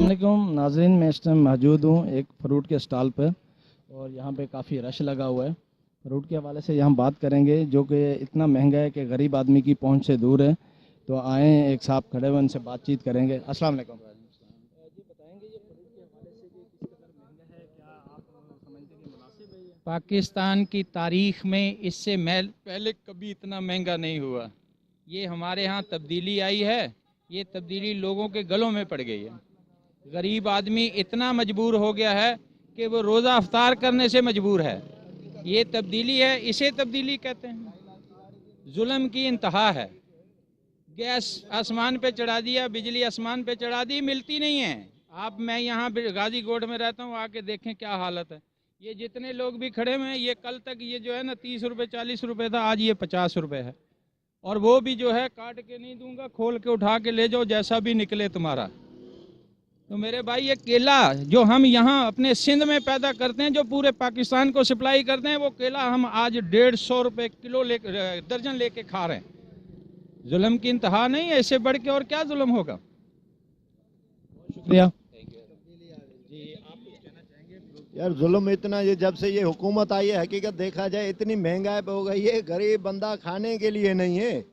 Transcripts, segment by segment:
अस्सलामुअलैकुम नाज़रीन, मैं इस टाइम मौजूद हूँ एक फ़्रूट के स्टॉल पर और यहाँ पे काफ़ी रश लगा हुआ है। फ़्रूट के हवाले से यहाँ बात करेंगे जो कि इतना महंगा है कि गरीब आदमी की पहुँच से दूर है। तो आए एक साहब खड़े हुए, उनसे बातचीत करेंगे। अस्सलाम वालेकुम। जी बताएंगे ये फ़्रूट के हवाले से कि किस कदर महंगा है, क्या आप समझते हैं कि मुनासिब है ये? पाकिस्तान की तारीख़ में इससे पहले कभी इतना महंगा नहीं हुआ। ये हमारे यहाँ तब्दीली आई है, ये तब्दीली लोगों के गलों में पड़ गई है। गरीब आदमी इतना मजबूर हो गया है कि वो रोज़ा अफ्तार करने से मजबूर है। ये तब्दीली है, इसे तब्दीली कहते हैं। जुल्म की इंतहा है। गैस आसमान पे चढ़ा दिया, बिजली आसमान पे चढ़ा दी, मिलती नहीं है। आप मैं यहाँ गाजीकोट में रहता हूँ, आके देखें क्या हालत है। ये जितने लोग भी खड़े हुए हैं, ये कल तक ये जो है ना 30 रुपये 40 रुपये था, आज ये 50 रुपये है। और वो भी जो है काट के नहीं दूंगा, खोल के उठा के ले जाओ, जैसा भी निकले तुम्हारा। तो मेरे भाई ये केला जो हम यहाँ अपने सिंध में पैदा करते हैं, जो पूरे पाकिस्तान को सप्लाई करते हैं, वो केला हम आज 150 रुपये किलो दर्जन लेके खा रहे हैं। जुल्म की इंतहा नहीं है, इससे बढ़ के और क्या जुल्म होगा। शुक्रिया। यार जुल्म इतना, ये जब से ये हुकूमत आई है, हकीकत देखा जाए इतनी महंगाई हो गई है, गरीब बंदा खाने के लिए नहीं है।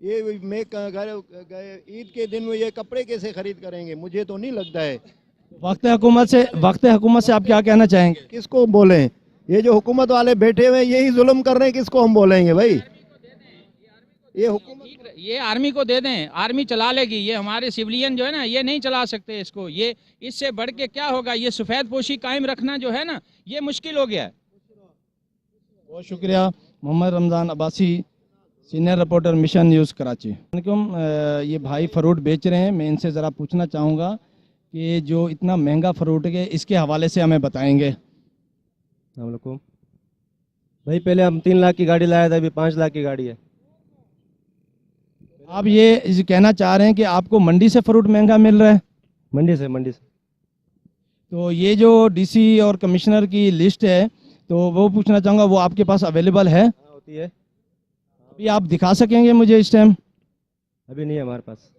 ये मैं घर ईद के दिन में ये कपड़े कैसे खरीद करेंगे, मुझे तो नहीं लगता है। वक्त हुकूमत से आप क्या कहना चाहेंगे? किसको बोलें, ये जो हुकूमत वाले बैठे हुए हैं यही जुल्म कर रहे हैं, किसको हम बोलेंगे भाई। ये हुकूमत ये आर्मी को दे दें, आर्मी चला लेगी। ये हमारे सिविलियन जो है ना, ये नहीं चला सकते इसको। ये इससे बढ़ के क्या होगा, ये सफ़ेद पोशी कायम रखना जो है ना, ये मुश्किल हो गया है। बहुत शुक्रिया। Mohammad Ramzan Abbasi, senior reporter, mission news Karachi. ये भाई फ्रूट बेच रहे हैं, मैं इनसे ज़रा पूछना चाहूँगा कि जो इतना महंगा फ्रूट है इसके हवाले से हमें बताएंगे। अस्सलामुअलैकुम भाई, पहले हम 3 लाख की गाड़ी लाया था, अभी 5 लाख की गाड़ी है। आप ये कहना चाह रहे हैं कि आपको मंडी से फ्रूट महंगा मिल रहा है? मंडी से तो ये जो डीसी और कमिश्नर की लिस्ट है, तो वो पूछना चाहूँगा, वो आपके पास अवेलेबल है? होती है। अभी आप दिखा सकेंगे मुझे इस टाइम? अभी नहीं है हमारे पास।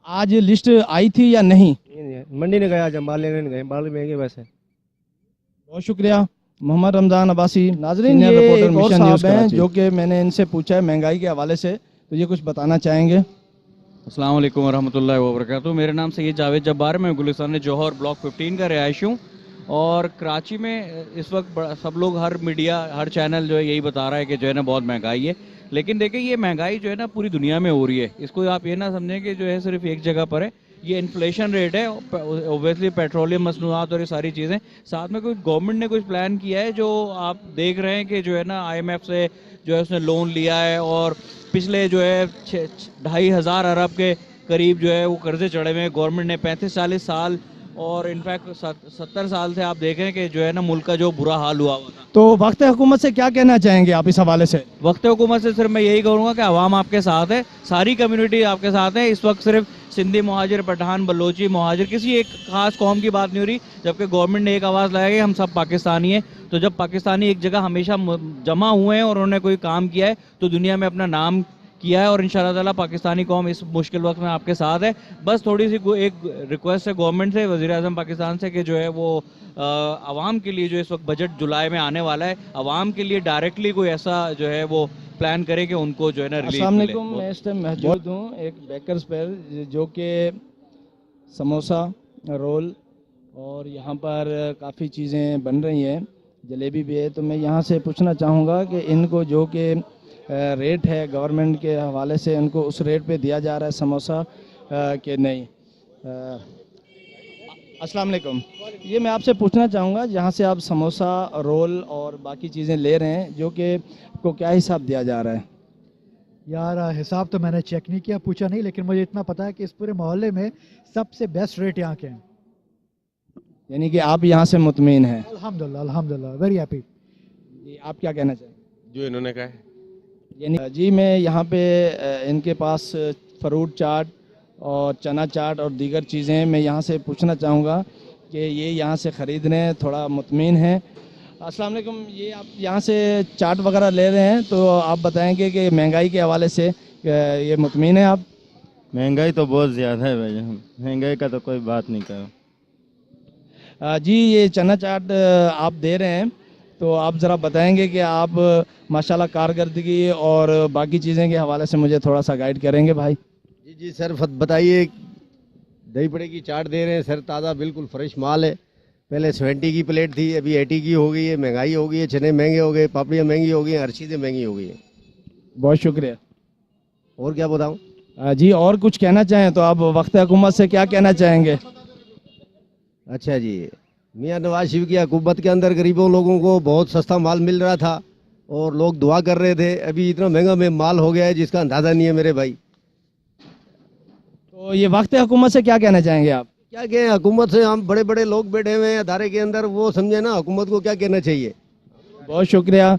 आज लिस्ट आई थी या नहीं? नहीं है, मंडी ने गया, आज हम माल लेने नहीं गए, माल महंगे वैसे। बहुत शुक्रिया। मोहम्मद रमज़ान अब्बासी। नाजरीन, ये एक और साहब हैं जो कि मैंने इनसे पूछा है महंगाई के हवाले से, तो ये कुछ बताना चाहेंगे। अस्सलाम वालेकुम वरहमतुल्लाहि वबरकातुहू। मेरा नाम सैयद जावेद जब्बार, मैं गुलिस्तान जौहर ब्लॉक 15 का रिहायशी हूँ। और कराची में इस वक्त सब लोग, हर मीडिया, हर चैनल जो है यही बता रहा है कि जो है ना बहुत महंगाई है। लेकिन देखिए, ये महंगाई जो है ना पूरी दुनिया में हो रही है। इसको आप ये ना समझें कि जो है सिर्फ एक जगह पर है। ये इन्फ्लेशन रेट है, ओबियसली पेट्रोलियम मसनूआत और ये सारी चीज़ें। साथ में कोई गवर्नमेंट ने कुछ प्लान किया है, जो आप देख रहे हैं कि जो है ना IMF से जो है उसने लोन लिया है, और पिछले जो है 2,500 अरब के करीब जो है वो कर्जे चढ़े हुए हैं। गवर्नमेंट ने 35-40 साल और इनफैक्ट 70 साल से आप देखें कि जो है ना मुल्क का जो बुरा हाल हुआ था। तो वक्त हुकूमत से क्या कहना चाहेंगे आप इस हवाले से? वक्त हुकूमत से सिर्फ मैं यही कहूँगा कि अवाम आपके साथ है, सारी कम्युनिटी आपके साथ है। इस वक्त सिर्फ सिंधी मुहाजिर, पठान, बलोची मुहाजिर, किसी एक खास कौम की बात नहीं हो रही। जबकि गवर्नमेंट ने एक आवाज़ लगाई कि हम सब पाकिस्तानी हैं। तो जब पाकिस्तानी एक जगह हमेशा जमा हुए हैं और उन्होंने कोई काम किया है, तो दुनिया में अपना नाम किया है। और इंशाअल्लाह ताला पाकिस्तानी कौम इस मुश्किल वक्त में आपके साथ है। बस थोड़ी सी एक रिक्वेस्ट है गवर्नमेंट से, वज़ीर आज़म पाकिस्तान से, कि जो है वो आवाम के लिए जो इस वक्त बजट जुलाई में आने वाला है, आवाम के लिए डायरेक्टली कोई ऐसा जो है वो प्लान करे कि उनको जो है ना रिलीफ मिले। अस्सलाम वालेकुम, मैं इस टाइम मौजूद हूँ एक बेकर्स पर, जो कि समोसा, रोल और यहाँ पर काफ़ी चीज़ें बन रही हैं, जलेबी भी है। तो मैं यहाँ से पूछना चाहूँगा कि इनको जो कि रेट है गवर्नमेंट के हवाले से, उनको उस रेट पे दिया जा रहा है समोसा कि नहीं? अस्सलाम वालेकुम। ये मैं आपसे पूछना चाहूँगा, जहाँ से आप समोसा, रोल और बाकी चीज़ें ले रहे हैं, जो कि आपको क्या हिसाब दिया जा रहा है? यार हिसाब तो मैंने चेक नहीं किया, पूछा नहीं, लेकिन मुझे इतना पता है कि इस पूरे मोहल्ले में सबसे बेस्ट रेट यहाँ के हैं। यानी कि आप यहाँ से मुतमईन हैं? अल्हम्दुलिल्लाह, अल्हम्दुलिल्लाह, वेरी हैप्पी। जी, आप क्या कहना चाहेंगे? जो इन्होंने कहा है। यानी जी, मैं यहाँ पे इनके पास फ्रूट चाट और चना चाट और दीगर चीज़ें, मैं यहाँ से पूछना चाहूँगा कि ये यहाँ से ख़रीद रहे हैं, थोड़ा मुतमईन हैं। अस्सलाम वालेकुम, ये आप यहाँ से चाट वगैरह ले रहे हैं, तो आप बताएंगे कि महंगाई के हवाले से ये मुतमईन है आप? महंगाई तो बहुत ज़्यादा है भाईजान, महंगाई का तो कोई बात नहीं करो। जी ये चना चाट आप दे रहे हैं, तो आप ज़रा बताएंगे कि आप माशाल्लाह कारकर्दगी और बाकी चीज़ें के हवाले से मुझे थोड़ा सा गाइड करेंगे भाई। जी जी सर, बताइए। दही बड़े की चाट दे रहे हैं सर, ताज़ा बिल्कुल फ्रेश माल है। पहले 70 की प्लेट थी, अभी 80 की हो गई है। महंगाई हो गई है, चने महंगे हो गए, पापड़ियाँ महंगी हो गई हैं, हर चीज़ें महंगी हो गई हैं। बहुत शुक्रिया। और क्या बताऊँ? जी और कुछ कहना चाहें तो आप वक्त हुकूमत से क्या कहना चाहेंगे? अच्छा जी, मियाँ नवाज शरीफ की हुकूमत के अंदर गरीबों लोगों को बहुत सस्ता माल मिल रहा था और लोग दुआ कर रहे थे। अभी इतना महंगा में माल हो गया है जिसका अंदाज़ा नहीं है मेरे भाई। तो ये वक्त हुकूमत से क्या कहना चाहेंगे आप? क्या कहें हुकूमत से, हम बड़े बड़े लोग बैठे हुए हैं अदारे के अंदर, वो समझे ना हुकूमत को क्या कहना चाहिए। बहुत शुक्रिया।